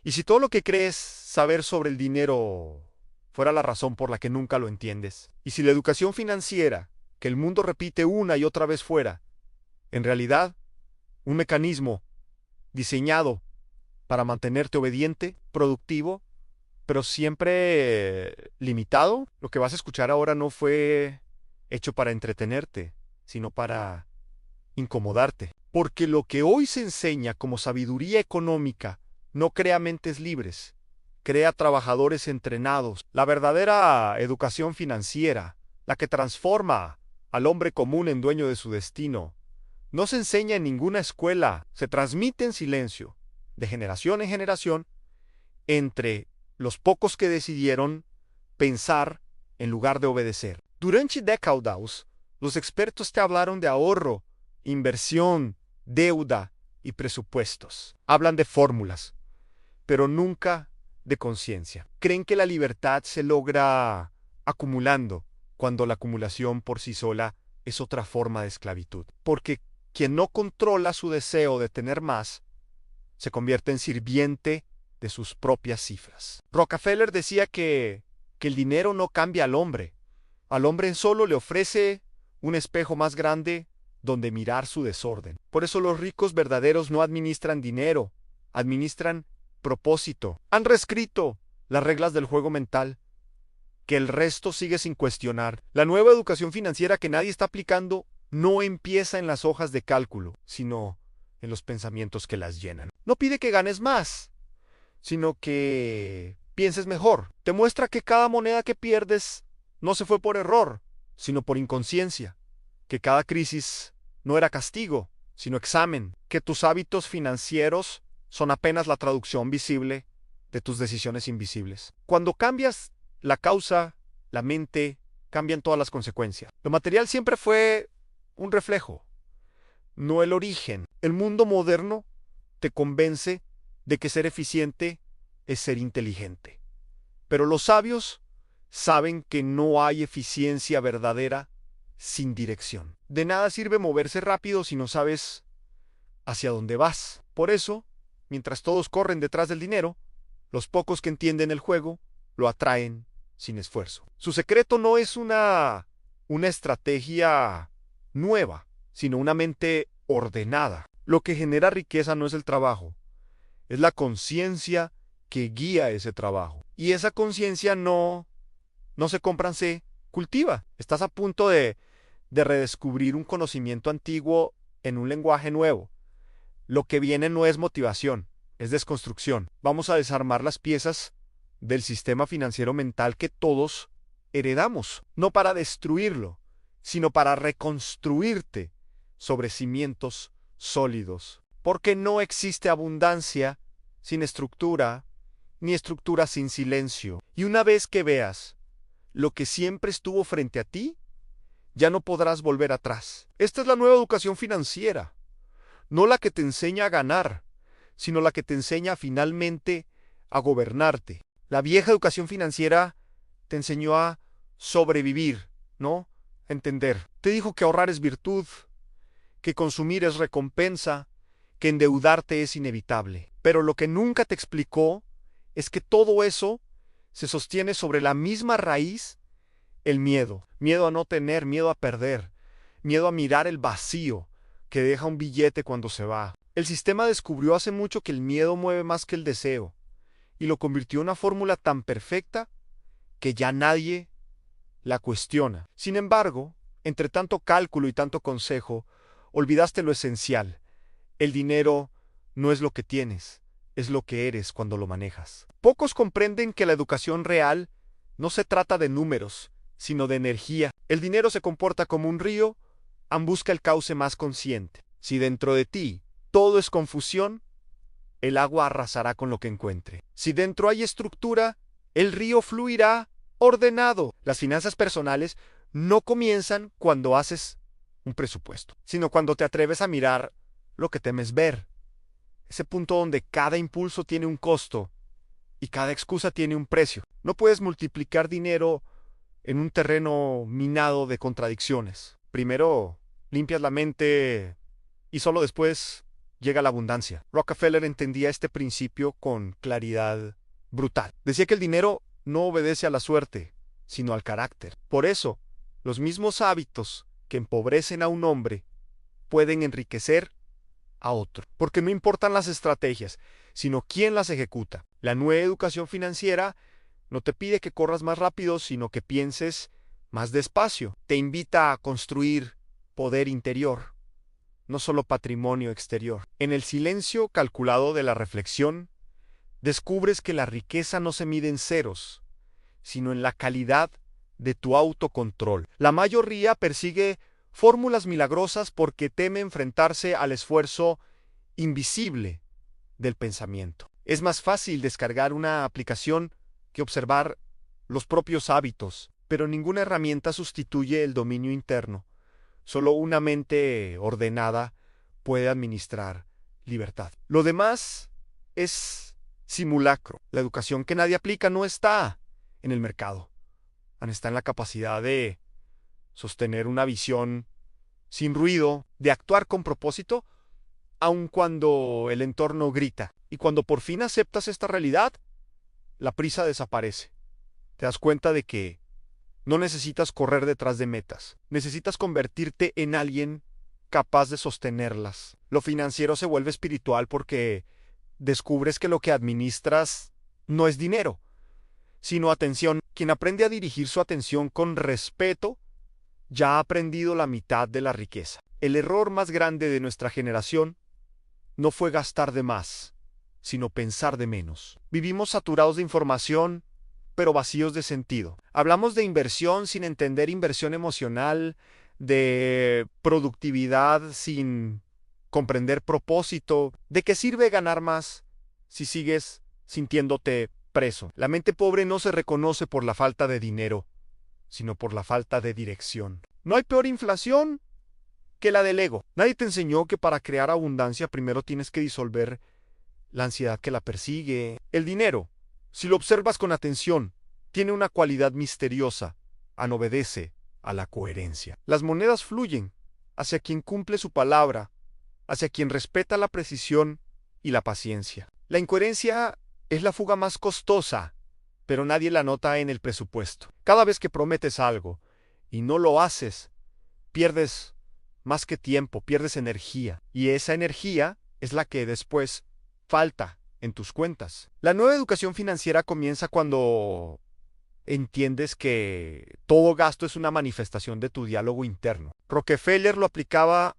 Y si todo lo que crees saber sobre el dinero fuera la razón por la que nunca lo entiendes, y si la educación financiera, que el mundo repite una y otra vez fuera, en realidad, un mecanismo diseñado para mantenerte obediente, productivo, pero siempre limitado, lo que vas a escuchar ahora no fue hecho para entretenerte, sino para incomodarte. Porque lo que hoy se enseña como sabiduría económica no crea mentes libres, crea trabajadores entrenados. La verdadera educación financiera, la que transforma al hombre común en dueño de su destino, no se enseña en ninguna escuela, se transmite en silencio, de generación en generación, entre los pocos que decidieron pensar en lugar de obedecer. Durante décadas, los expertos te hablaron de ahorro, inversión, deuda y presupuestos. Hablan de fórmulas, pero nunca de conciencia. Creen que la libertad se logra acumulando, cuando la acumulación por sí sola es otra forma de esclavitud. Porque quien no controla su deseo de tener más, se convierte en sirviente de sus propias cifras. Rockefeller decía que el dinero no cambia al hombre. Al hombre solo le ofrece un espejo más grande donde mirar su desorden. Por eso los ricos verdaderos no administran dinero, administran propósito. Han reescrito las reglas del juego mental, que el resto sigue sin cuestionar. La nueva educación financiera que nadie está aplicando no empieza en las hojas de cálculo, sino en los pensamientos que las llenan. No pide que ganes más, sino que pienses mejor. Te muestra que cada moneda que pierdes no se fue por error, sino por inconsciencia. Que cada crisis no era castigo, sino examen. Que tus hábitos financieros son apenas la traducción visible de tus decisiones invisibles. Cuando cambias la causa, la mente, cambian todas las consecuencias. Lo material siempre fue un reflejo, no el origen. El mundo moderno te convence de que ser eficiente es ser inteligente. Pero los sabios saben que no hay eficiencia verdadera sin dirección. De nada sirve moverse rápido si no sabes hacia dónde vas. Por eso, mientras todos corren detrás del dinero, los pocos que entienden el juego lo atraen sin esfuerzo. Su secreto no es una estrategia nueva, sino una mente ordenada. Lo que genera riqueza no es el trabajo, es la conciencia que guía ese trabajo. Y esa conciencia no se compra, se cultiva. Estás a punto de redescubrir un conocimiento antiguo en un lenguaje nuevo. Lo que viene no es motivación, es desconstrucción. Vamos a desarmar las piezas del sistema financiero mental que todos heredamos, no para destruirlo, sino para reconstruirte sobre cimientos sólidos. Porque no existe abundancia sin estructura, ni estructura sin silencio. Y una vez que veas lo que siempre estuvo frente a ti, ya no podrás volver atrás. Esta es la nueva educación financiera, no la que te enseña a ganar, sino la que te enseña finalmente a gobernarte. La vieja educación financiera te enseñó a sobrevivir, ¿no? A entender. Te dijo que ahorrar es virtud, que consumir es recompensa, que endeudarte es inevitable. Pero lo que nunca te explicó es que todo eso se sostiene sobre la misma raíz: el miedo. Miedo a no tener, miedo a perder, miedo a mirar el vacío que deja un billete cuando se va. El sistema descubrió hace mucho que el miedo mueve más que el deseo, y lo convirtió en una fórmula tan perfecta que ya nadie la cuestiona. Sin embargo, entre tanto cálculo y tanto consejo, olvidaste lo esencial. El dinero no es lo que tienes, es lo que eres cuando lo manejas. Pocos comprenden que la educación real no se trata de números, sino de energía. El dinero se comporta como un río, busca el cauce más consciente. Si dentro de ti todo es confusión, el agua arrasará con lo que encuentre. Si dentro hay estructura, el río fluirá ordenado. Las finanzas personales no comienzan cuando haces un presupuesto, sino cuando te atreves a mirar lo que temes ver. Ese punto donde cada impulso tiene un costo y cada excusa tiene un precio. No puedes multiplicar dinero en un terreno minado de contradicciones. Primero limpias la mente y solo después llega la abundancia. Rockefeller entendía este principio con claridad brutal. Decía que el dinero no obedece a la suerte, sino al carácter. Por eso, los mismos hábitos que empobrecen a un hombre pueden enriquecer a otro. Porque no importan las estrategias, sino quién las ejecuta. La nueva educación financiera no te pide que corras más rápido, sino que pienses más despacio. Te invita a construir poder interior, no solo patrimonio exterior. En el silencio calculado de la reflexión, descubres que la riqueza no se mide en ceros, sino en la calidad de tu autocontrol. La mayoría persigue fórmulas milagrosas porque teme enfrentarse al esfuerzo invisible del pensamiento. Es más fácil descargar una aplicación que observar los propios hábitos, pero ninguna herramienta sustituye el dominio interno. Solo una mente ordenada puede administrar libertad. Lo demás es simulacro. La educación que nadie aplica no está en el mercado. Está en la capacidad de sostener una visión sin ruido, de actuar con propósito, aun cuando el entorno grita. Y cuando por fin aceptas esta realidad, la prisa desaparece. Te das cuenta de que no necesitas correr detrás de metas. Necesitas convertirte en alguien capaz de sostenerlas. Lo financiero se vuelve espiritual porque descubres que lo que administras no es dinero, sino atención. Quien aprende a dirigir su atención con respeto ya ha aprendido la mitad de la riqueza. El error más grande de nuestra generación no fue gastar de más, sino pensar de menos. Vivimos saturados de información, pero vacíos de sentido. Hablamos de inversión sin entender inversión emocional, de productividad sin comprender propósito. ¿De qué sirve ganar más si sigues sintiéndote preso? La mente pobre no se reconoce por la falta de dinero, sino por la falta de dirección. No hay peor inflación que la del ego. Nadie te enseñó que para crear abundancia primero tienes que disolver la ansiedad que la persigue. El dinero, si lo observas con atención, tiene una cualidad misteriosa: obedece a la coherencia. Las monedas fluyen hacia quien cumple su palabra, hacia quien respeta la precisión y la paciencia. La incoherencia es la fuga más costosa, pero nadie la nota en el presupuesto. Cada vez que prometes algo y no lo haces, pierdes más que tiempo, pierdes energía. Y esa energía es la que después falta en tus cuentas. La nueva educación financiera comienza cuando entiendes que todo gasto es una manifestación de tu diálogo interno. Rockefeller lo aplicaba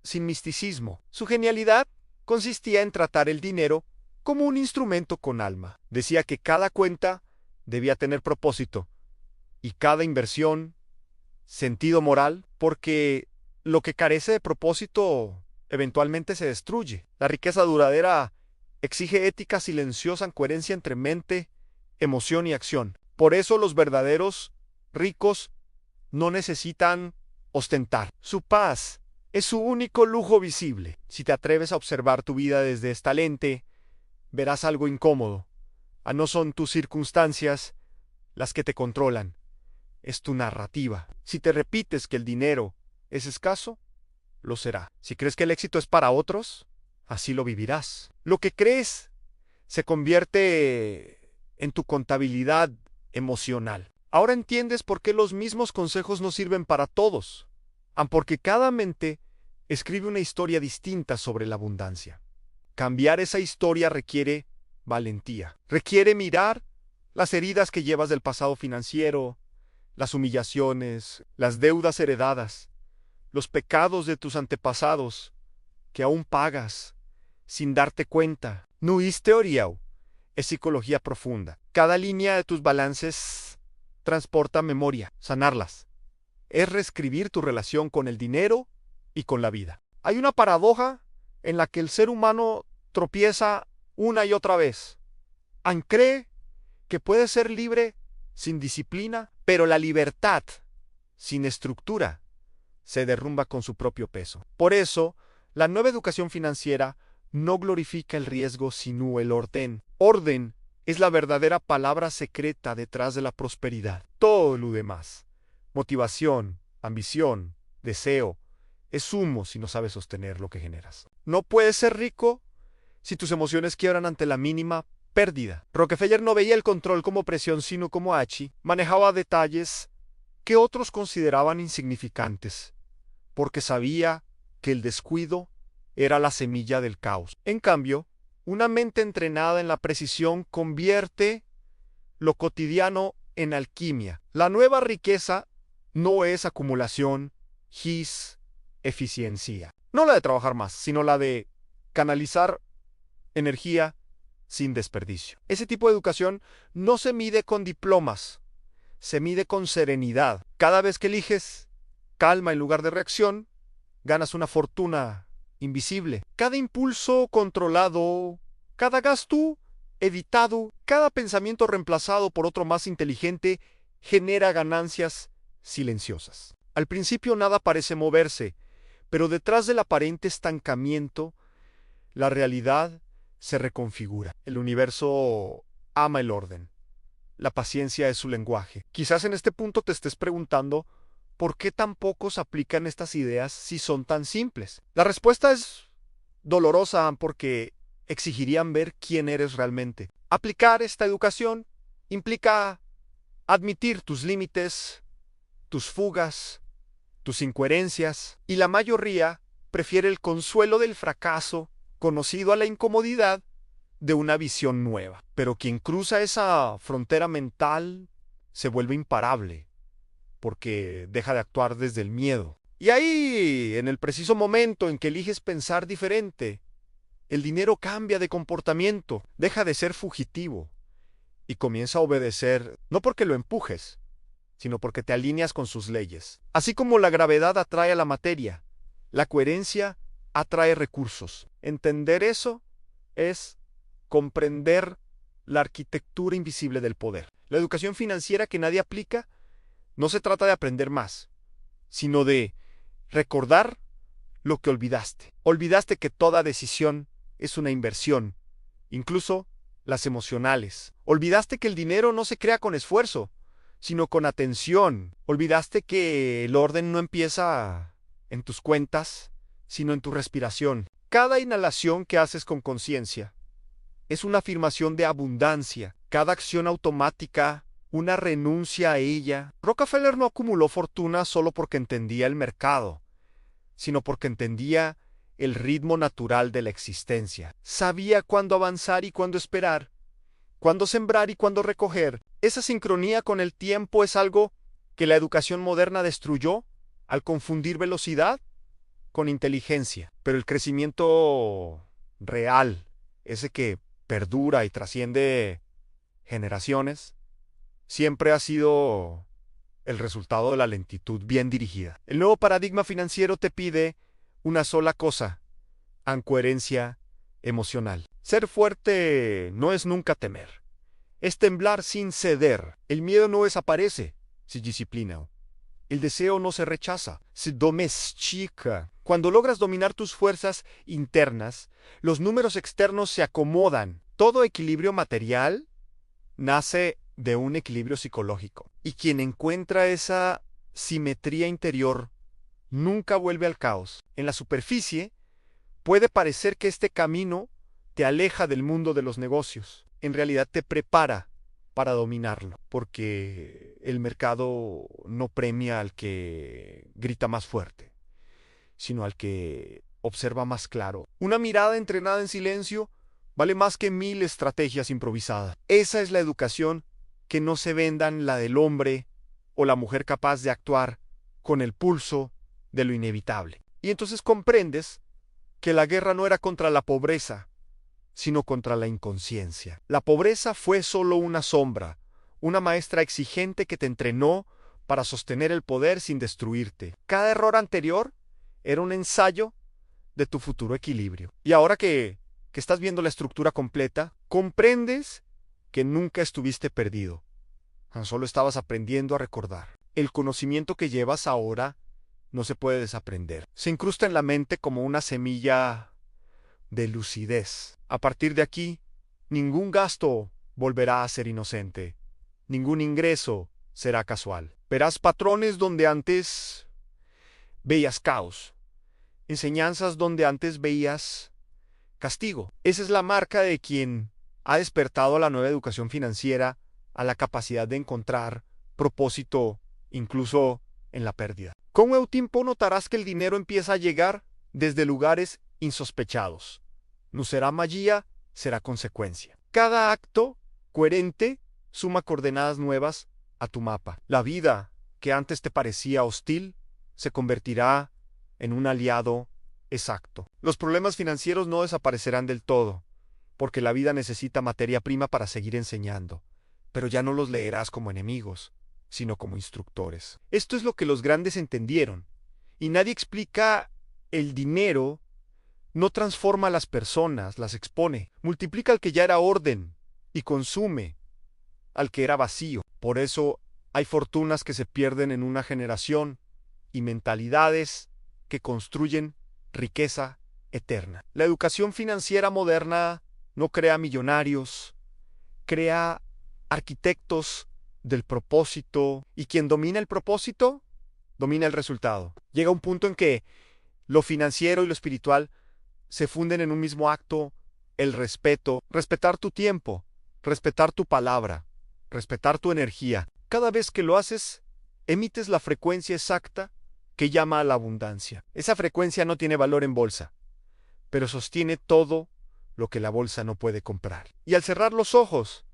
sin misticismo. Su genialidad consistía en tratar el dinero como un instrumento con alma. Decía que cada cuenta debía tener propósito y cada inversión sentido moral, porque lo que carece de propósito eventualmente se destruye. La riqueza duradera exige ética silenciosa en coherencia entre mente, emoción y acción. Por eso los verdaderos ricos no necesitan ostentar. Su paz es su único lujo visible. Si te atreves a observar tu vida desde esta lente, verás algo incómodo. No son tus circunstancias las que te controlan, es tu narrativa. Si te repites que el dinero es escaso, lo será. Si crees que el éxito es para otros, así lo vivirás. Lo que crees se convierte en tu contabilidad emocional. Ahora entiendes por qué los mismos consejos no sirven para todos, porque cada mente escribe una historia distinta sobre la abundancia. Cambiar esa historia requiere valentía. Requiere mirar las heridas que llevas del pasado financiero, las humillaciones, las deudas heredadas, los pecados de tus antepasados que aún pagas sin darte cuenta. No es teoría, es psicología profunda. Cada línea de tus balances transporta memoria. Sanarlas es reescribir tu relación con el dinero y con la vida. Hay una paradoja en la que el ser humano tropieza una y otra vez. Cree que puede ser libre sin disciplina, pero la libertad sin estructura se derrumba con su propio peso. Por eso, la nueva educación financiera no glorifica el riesgo sino el orden. Orden es la verdadera palabra secreta detrás de la prosperidad. Todo lo demás, motivación, ambición, deseo, es humo si no sabes sostener lo que generas. No puedes ser rico si tus emociones quiebran ante la mínima pérdida. Rockefeller no veía el control como presión, sino como hachi. Manejaba detalles que otros consideraban insignificantes, porque sabía que el descuido era la semilla del caos. En cambio, una mente entrenada en la precisión convierte lo cotidiano en alquimia. La nueva riqueza no es acumulación, eficiencia. No la de trabajar más, sino la de canalizar energía sin desperdicio. Ese tipo de educación no se mide con diplomas, se mide con serenidad. Cada vez que eliges calma en lugar de reacción, ganas una fortuna invisible. Cada impulso controlado, cada gasto evitado, cada pensamiento reemplazado por otro más inteligente genera ganancias silenciosas. Al principio nada parece moverse, pero detrás del aparente estancamiento, la realidad se reconfigura. El universo ama el orden. La paciencia es su lenguaje. Quizás en este punto te estés preguntando ¿por qué tan pocos aplican estas ideas si son tan simples? La respuesta es dolorosa porque exigirían ver quién eres realmente. Aplicar esta educación implica admitir tus límites, tus fugas, tus incoherencias, y la mayoría prefiere el consuelo del fracaso, conocido a la incomodidad de una visión nueva. Pero quien cruza esa frontera mental se vuelve imparable, porque deja de actuar desde el miedo. Y ahí, en el preciso momento en que eliges pensar diferente, el dinero cambia de comportamiento, deja de ser fugitivo y comienza a obedecer, no porque lo empujes, sino porque te alineas con sus leyes. Así como la gravedad atrae a la materia, la coherencia atrae recursos. Entender eso es comprender la arquitectura invisible del poder. La educación financiera que nadie aplica no se trata de aprender más, sino de recordar lo que olvidaste. Olvidaste que toda decisión es una inversión, incluso las emocionales. Olvidaste que el dinero no se crea con esfuerzo, sino con atención. Olvidaste que el orden no empieza en tus cuentas, sino en tu respiración. Cada inhalación que haces con conciencia es una afirmación de abundancia. Cada acción automática, una renuncia a ella. Rockefeller no acumuló fortuna solo porque entendía el mercado, sino porque entendía el ritmo natural de la existencia. Sabía cuándo avanzar y cuándo esperar, cuándo sembrar y cuándo recoger. Esa sincronía con el tiempo es algo que la educación moderna destruyó al confundir velocidad con inteligencia. Pero el crecimiento real, ese que perdura y trasciende generaciones, siempre ha sido el resultado de la lentitud bien dirigida. El nuevo paradigma financiero te pide una sola cosa: ancoherencia emocional. Ser fuerte no es nunca temer, es temblar sin ceder. El miedo no desaparece, se disciplina. El deseo no se rechaza, se domestica. Cuando logras dominar tus fuerzas internas, los números externos se acomodan. Todo equilibrio material nace de un equilibrio psicológico. Y quien encuentra esa simetría interior nunca vuelve al caos. En la superficie, puede parecer que este camino te aleja del mundo de los negocios. En realidad te prepara para dominarlo, porque el mercado no premia al que grita más fuerte, sino al que observa más claro. Una mirada entrenada en silencio vale más que 1000 estrategias improvisadas. Esa es la educación que no se vendan, la del hombre o la mujer capaz de actuar con el pulso de lo inevitable. Y entonces comprendes que la guerra no era contra la pobreza, sino contra la inconsciencia. La pobreza fue solo una sombra, una maestra exigente que te entrenó para sostener el poder sin destruirte. Cada error anterior era un ensayo de tu futuro equilibrio. Y ahora que estás viendo la estructura completa, comprendes que nunca estuviste perdido. Tan solo estabas aprendiendo a recordar. El conocimiento que llevas ahora no se puede desaprender. Se incrusta en la mente como una semilla de lucidez. A partir de aquí, ningún gasto volverá a ser inocente. Ningún ingreso será casual. Verás patrones donde antes veías caos. enseñanzas donde antes veías castigo. Esa es la marca de quien ha despertado a la nueva educación financiera a la capacidad de encontrar propósito incluso en la pérdida. Con el tiempo notarás que el dinero empieza a llegar desde lugares insospechados. No será magia, será consecuencia. Cada acto coherente suma coordenadas nuevas a tu mapa. La vida que antes te parecía hostil se convertirá en un aliado exacto. Los problemas financieros no desaparecerán del todo, porque la vida necesita materia prima para seguir enseñando, pero ya no los leerás como enemigos, sino como instructores. Esto es lo que los grandes entendieron, y nadie explica el dinero. No transforma a las personas, las expone. Multiplica al que ya era orden y consume al que era vacío. Por eso hay fortunas que se pierden en una generación y mentalidades que construyen riqueza eterna. La educación financiera moderna no crea millonarios, crea arquitectos del propósito, y quien domina el propósito, domina el resultado. Llega un punto en que lo financiero y lo espiritual se funden en un mismo acto: el respeto, respetar tu tiempo, respetar tu palabra, respetar tu energía. Cada vez que lo haces, emites la frecuencia exacta que llama a la abundancia. Esa frecuencia no tiene valor en bolsa, pero sostiene todo lo que la bolsa no puede comprar. Y al cerrar los ojos,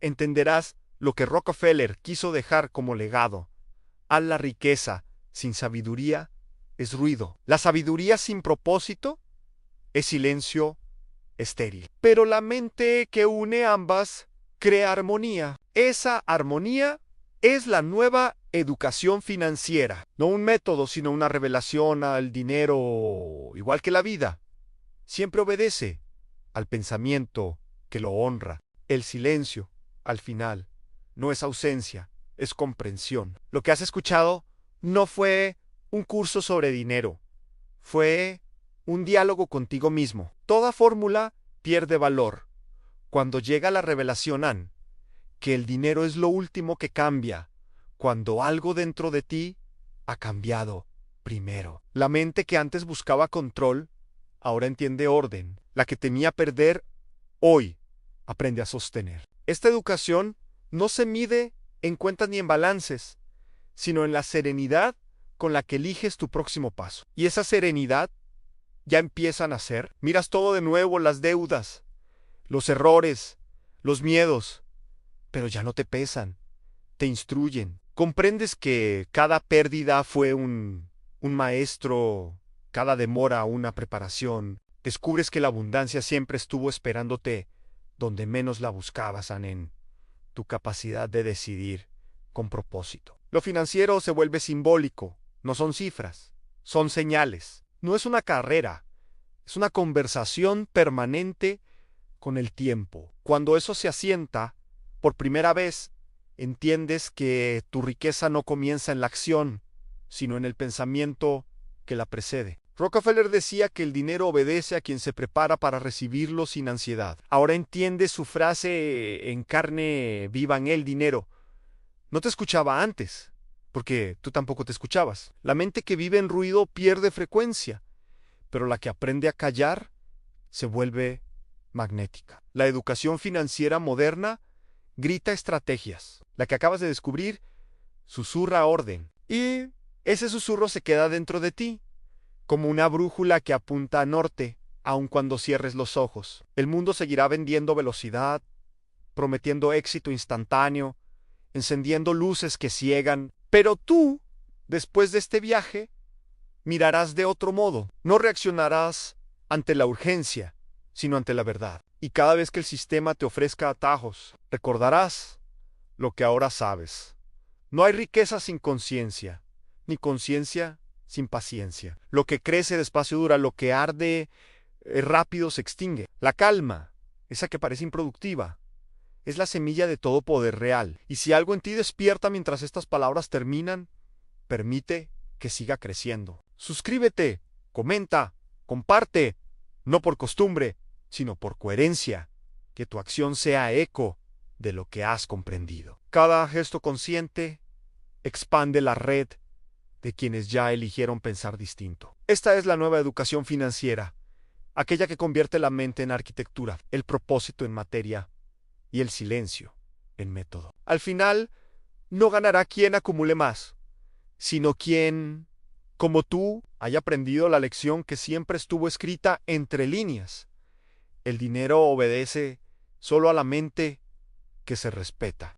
entenderás lo que Rockefeller quiso dejar como legado. A la riqueza sin sabiduría es ruido. La sabiduría sin propósito es silencio estéril. Pero la mente que une ambas crea armonía. Esa armonía es la nueva educación financiera. No un método, sino una revelación al dinero, igual que la vida. Siempre obedece al pensamiento que lo honra. El silencio, al final, no es ausencia, es comprensión. Lo que has escuchado no fue un curso sobre dinero, fue un diálogo contigo mismo. Toda fórmula pierde valor cuando llega la revelación que el dinero es lo último que cambia, cuando algo dentro de ti ha cambiado primero. La mente que antes buscaba control, ahora entiende orden. La que temía perder, hoy aprende a sostener. Esta educación no se mide en cuentas ni en balances, sino en la serenidad con la que eliges tu próximo paso. Y esa serenidad ya empieza a nacer. Miras todo de nuevo: las deudas, los errores, los miedos, pero ya no te pesan, te instruyen. Comprendes que cada pérdida fue un maestro, cada demora una preparación. Descubres que la abundancia siempre estuvo esperándote donde menos la buscabas, en tu capacidad de decidir con propósito. Lo financiero se vuelve simbólico, no son cifras, son señales. No es una carrera, es una conversación permanente con el tiempo. Cuando eso se asienta, por primera vez, entiendes que tu riqueza no comienza en la acción, sino en el pensamiento que la precede. Rockefeller decía que el dinero obedece a quien se prepara para recibirlo sin ansiedad. Ahora entiendes su frase en carne viva en el dinero. No te escuchaba antes, porque tú tampoco te escuchabas. La mente que vive en ruido pierde frecuencia, pero la que aprende a callar se vuelve magnética. La educación financiera moderna grita estrategias. La que acabas de descubrir susurra orden. Y ese susurro se queda dentro de ti, como una brújula que apunta a norte, aun cuando cierres los ojos. El mundo seguirá vendiendo velocidad, prometiendo éxito instantáneo, encendiendo luces que ciegan. Pero tú, después de este viaje, mirarás de otro modo. No reaccionarás ante la urgencia, sino ante la verdad. Y cada vez que el sistema te ofrezca atajos, recordarás lo que ahora sabes. No hay riqueza sin conciencia, ni conciencia sin paciencia. Lo que crece despacio dura, lo que arde rápido se extingue. La calma, esa que parece improductiva, es la semilla de todo poder real. Y si algo en ti despierta mientras estas palabras terminan, permite que siga creciendo. Suscríbete, comenta, comparte, no por costumbre, sino por coherencia. Que tu acción sea eco de lo que has comprendido. Cada gesto consciente expande la red de quienes ya eligieron pensar distinto. Esta es la nueva educación financiera, aquella que convierte la mente en arquitectura, el propósito en materia y el silencio en método. Al final, no ganará quien acumule más, sino quien, como tú, haya aprendido la lección que siempre estuvo escrita entre líneas. El dinero obedece solo a la mente que se respeta.